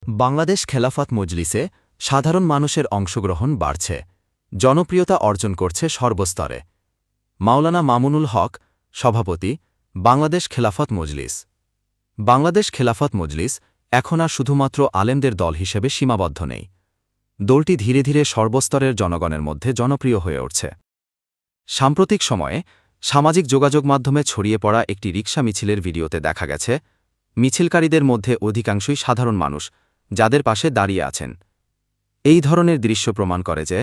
বাংলাদেশ খেলাফত মজলিসে সাধারণ মানুষের অংশগ্রহণ বাড়ছে, জনপ্রিয়তা অর্জন করছে সর্বস্তরে। মাওলানা মামুনুল হক, সভাপতি, বাংলাদেশ খেলাফত মজলিস। বাংলাদেশ খেলাফত মজলিস এখন আর শুধুমাত্র আলেমদের দল হিসেবে সীমাবদ্ধ নেই। দলটি ধীরে ধীরে সর্বস্তরের জনগণের মধ্যে জনপ্রিয় হয়ে উঠছে। সাম্প্রতিক সময়ে সামাজিক যোগাযোগ মাধ্যমে ছড়িয়ে পড়া একটি রিকশা মিছিলের ভিডিওতে দেখা গেছে, মিছিলকারীদের মধ্যে অধিকাংশই সাধারণ মানুষ, যাদের পাশে দাঁড়িয়ে আছেন। এই ধরনের দৃশ্য প্রমাণ করে যে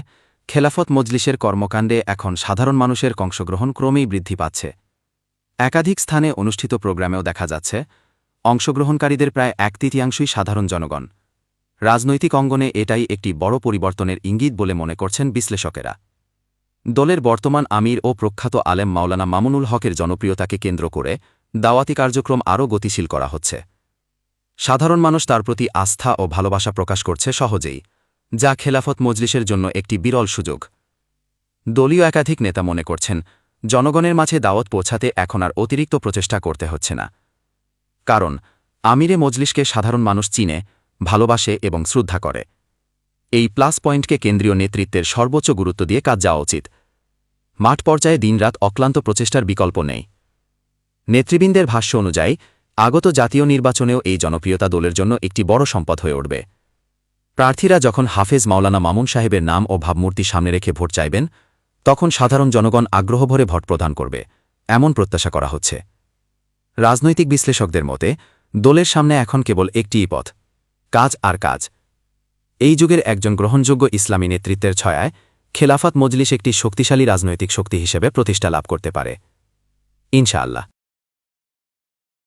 খেলাফত মজলিসের কর্মকাণ্ডে এখন সাধারণ মানুষের অংশগ্রহণ ক্রমেই বৃদ্ধি পাচ্ছে। একাধিক স্থানে অনুষ্ঠিত প্রোগ্রামেও দেখা যাচ্ছে, অংশগ্রহণকারীদের প্রায় 1/3 সাধারণ জনগণ। রাজনৈতিক অঙ্গনে এটাই একটি বড় পরিবর্তনের ইঙ্গিত বলে মনে করছেন বিশ্লেষকেরা। দলের বর্তমান আমির ও প্রখ্যাত আলেম মাওলানা মামুনুল হকের জনপ্রিয়তাকে কেন্দ্র করে দাওয়াতি কার্যক্রম আরও গতিশীল করা হচ্ছে। সাধারণ মানুষ তার প্রতি আস্থা ও ভালোবাসা প্রকাশ করছে সহজেই, যা খেলাফত মজলিসের জন্য একটি বিরল সুযোগ। দলীয় একাধিক নেতা মনে করছেন, জনগণের মাঝে দাওয়াত পৌঁছাতে এখন আর অতিরিক্ত প্রচেষ্টা করতে হচ্ছে না। কারণ আমিরে মজলিসকে সাধারণ মানুষ চিনে, ভালোবাসে এবং শ্রদ্ধা করে। এই প্লাস পয়েন্টকে কেন্দ্রীয় নেতৃত্বের সর্বোচ্চ গুরুত্ব দিয়ে কাজ যাওয়া উচিত। মাঠ পর্যায়ে দিনরাত অক্লান্ত প্রচেষ্টার বিকল্প নেই। নেতৃবৃন্দের ভাষ্য অনুযায়ী আগত জাতীয় নির্বাচনেও এই জনপ্রিয়তা দলের জন্য একটি বড় সম্পদ হয়ে উঠবে। প্রার্থীরা যখন হাফেজ মাওলানা মামুন সাহেবের নাম ও ভাবমূর্তি সামনে রেখে ভোট চাইবেন, তখন সাধারণ জনগণ আগ্রহভরে ভোট প্রদান করবে, এমন প্রত্যাশা করা হচ্ছে। রাজনৈতিক বিশ্লেষকদের মতে দলের সামনে এখন কেবল একটিই পথ, কাজ আর কাজ। এই যুগের একজন গ্রহণযোগ্য ইসলামী নেতৃত্বের ছয়ায় খেলাফত মজলিস একটি শক্তিশালী রাজনৈতিক শক্তি হিসেবে প্রতিষ্ঠা লাভ করতে পারে, ইনশাআল্লাহ।